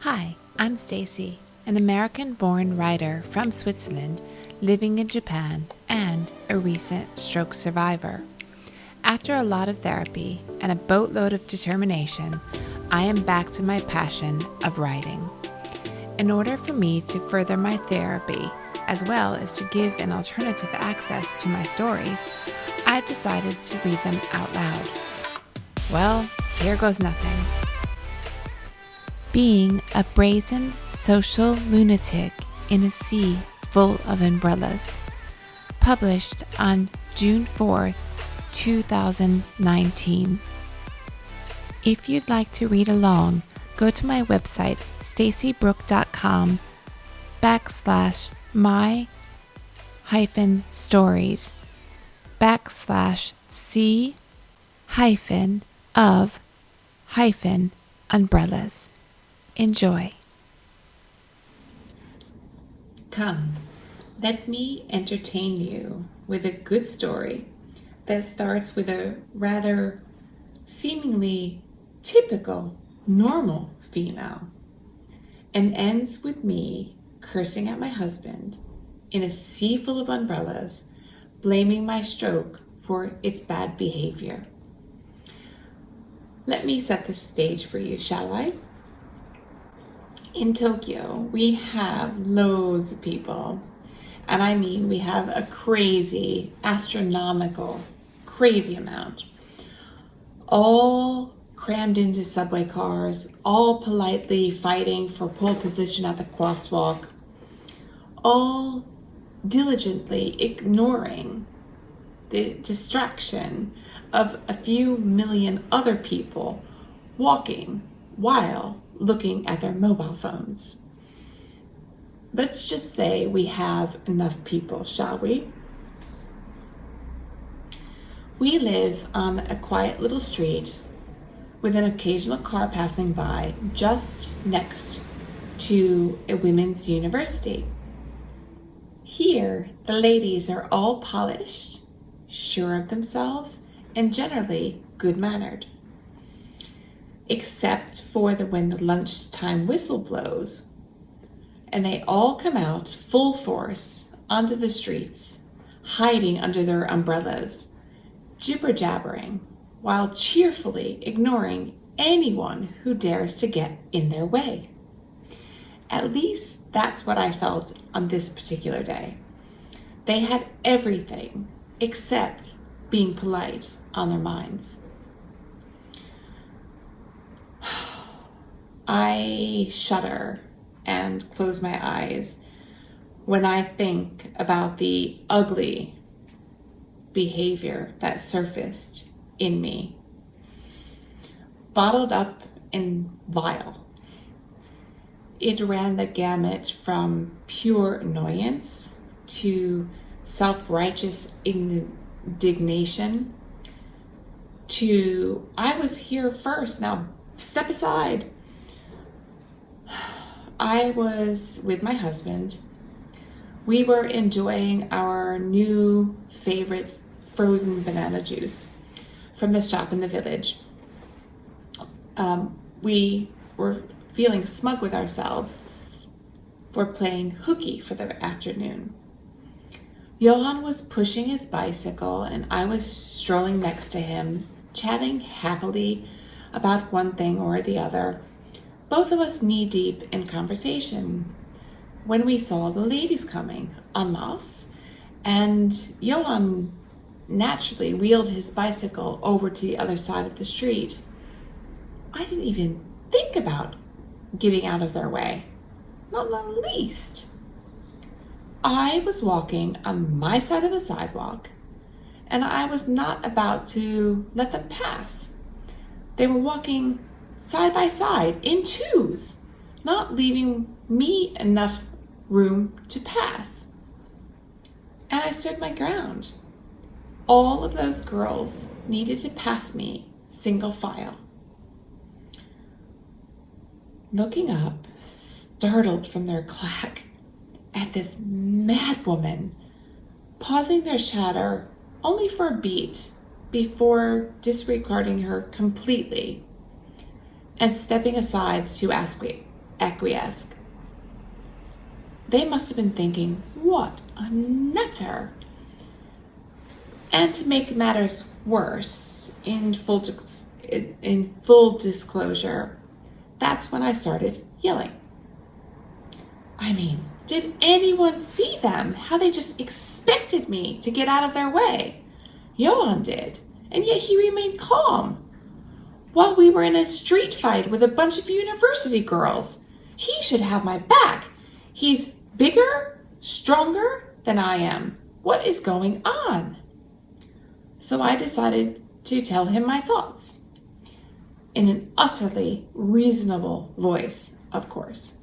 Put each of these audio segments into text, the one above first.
Hi, I'm Stacy, an American-born writer from Switzerland living in Japan and a recent stroke survivor. After a lot of therapy and a boatload of determination, I am back to my passion of writing. In order for me to further my therapy, as well as to give an alternative access to my stories, I've decided to read them out loud. Well, here goes nothing. Being a brazen social lunatic in a sea full of umbrellas. Published on June 4th, 2019. If you'd like to read along, go to my website stacy.brook.com/my-stories /c-of-umbrellas. Enjoy. Come, let me entertain you with a good story that starts with a rather seemingly typical, normal female and ends with me cursing at my husband in a sea full of umbrellas, blaming my stroke for its bad behavior. Let me set the stage for you, shall I? In Tokyo, we have loads of people, and I mean we have a crazy, astronomical, crazy amount, all crammed into subway cars, all politely fighting for pole position at the crosswalk, all diligently ignoring the distraction of a few million other people walking while looking at their mobile phones. Let's just say we have enough people, shall we? We live on a quiet little street with an occasional car passing by just next to a women's university. Here, the ladies are all polished, sure of themselves, and generally good-mannered. Except for when the lunchtime whistle blows and they all come out full force onto the streets, hiding under their umbrellas, jibber-jabbering, while cheerfully ignoring anyone who dares to get in their way. At least that's what I felt on this particular day. They had everything except being polite on their minds. I shudder and close my eyes when I think about the ugly behavior that surfaced in me, bottled up and vile. It ran the gamut from pure annoyance to self-righteous indignation to I was here first, now step aside. I was with my husband. We were enjoying our new favorite frozen banana juice from the shop in the village. We were feeling smug with ourselves for playing hooky for the afternoon. Johan was pushing his bicycle and I was strolling next to him, chatting happily about one thing or the other, both of us knee-deep in conversation, when we saw the ladies coming en masse, and Johan naturally wheeled his bicycle over to the other side of the street. I didn't even think about getting out of their way, not in the least. I was walking on my side of the sidewalk, and I was not about to let them pass. They were walking side by side in twos, not leaving me enough room to pass. And I stood my ground. All of those girls needed to pass me single file. Looking up, startled from their clack, at this mad woman, pausing their chatter only for a beat before disregarding her completely and stepping aside to ask acquiesced. They must have been thinking, what a nutter. And to make matters worse, in full disclosure, that's when I started yelling. I mean, did anyone see them? How they just expected me to get out of their way. Johan did, and yet he remained calm. While we were in a street fight with a bunch of university girls, he should have my back. He's bigger, stronger than I am. What is going on? So I decided to tell him my thoughts. In an utterly reasonable voice, of course.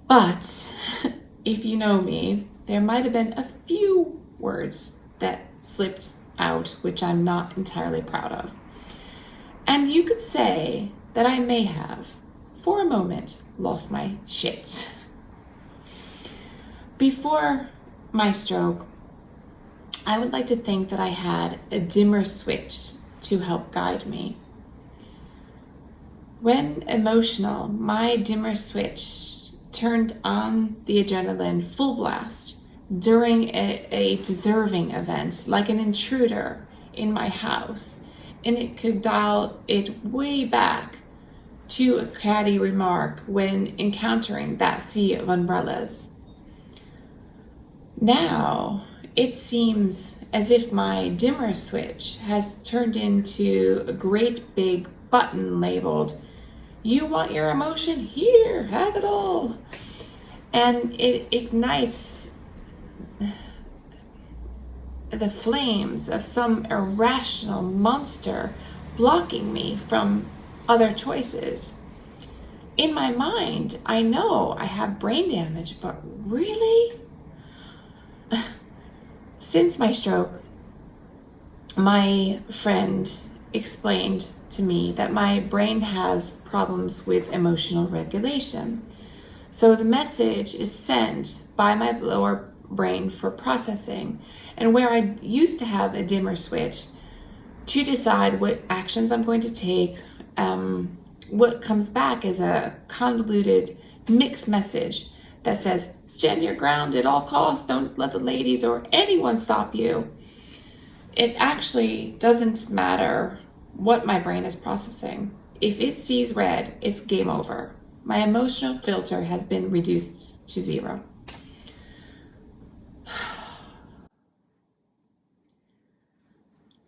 But if you know me, there might have been a few words that slipped out, which I'm not entirely proud of. And you could say that I may have, for a moment, lost my shit. Before my stroke, I would like to think that I had a dimmer switch to help guide me. When emotional, my dimmer switch turned on the adrenaline full blast during a deserving event, like an intruder in my house, and it could dial it way back to a catty remark when encountering that sea of umbrellas. Now, it seems as if my dimmer switch has turned into a great big button labeled, "You want your emotion? Here, have it all." And it ignites the flames of some irrational monster blocking me from other choices. In my mind, I know I have brain damage, but really? Since my stroke, my friend explained to me that my brain has problems with emotional regulation. So the message is sent by my lower brain for processing, and where I used to have a dimmer switch to decide what actions I'm going to take, what comes back is a convoluted mixed message that says, stand your ground at all costs, don't let the ladies or anyone stop you. It actually doesn't matter what my brain is processing. If it sees red, it's game over. My emotional filter has been reduced to 0.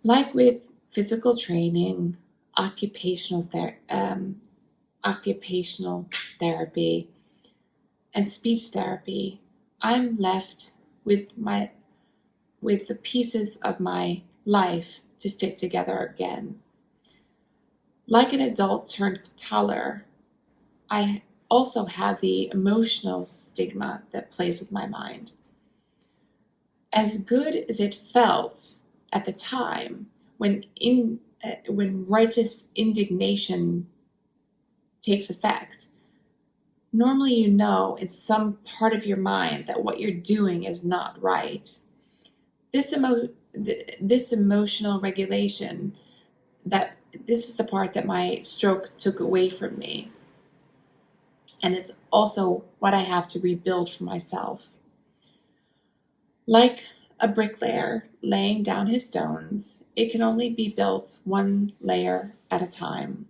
Like with physical training, occupational therapy, and speech therapy, I'm left with the pieces of my life to fit together again. Like an adult turned toddler, I also have the emotional stigma that plays with my mind. As good as it felt at the time when righteous indignation takes effect, normally you know in some part of your mind that what you're doing is not right. This emotional regulation, this is the part that my stroke took away from me. And it's also what I have to rebuild for myself. Like a bricklayer laying down his stones, it can only be built one layer at a time.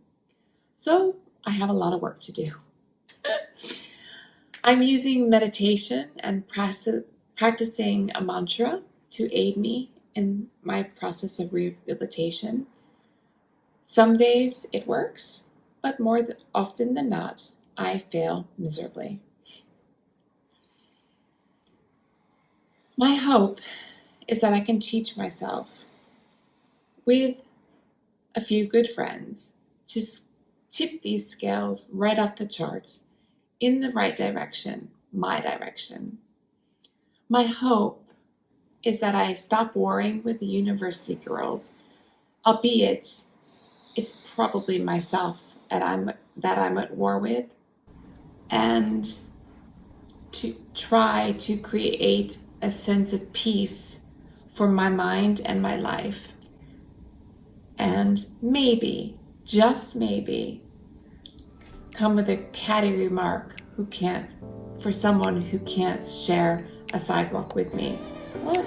So I have a lot of work to do. I'm using meditation and practicing a mantra to aid me in my process of rehabilitation. Some days it works, but more often than not, I fail miserably. My hope is that I can teach myself, with a few good friends, to tip these scales right off the charts in the right direction, my direction. My hope is that I stop warring with the university girls, albeit it's probably myself that I'm at war with, and to try to create a sense of peace for my mind and my life. And maybe, just maybe, come with a catty remark for someone who can't share a sidewalk with me. What?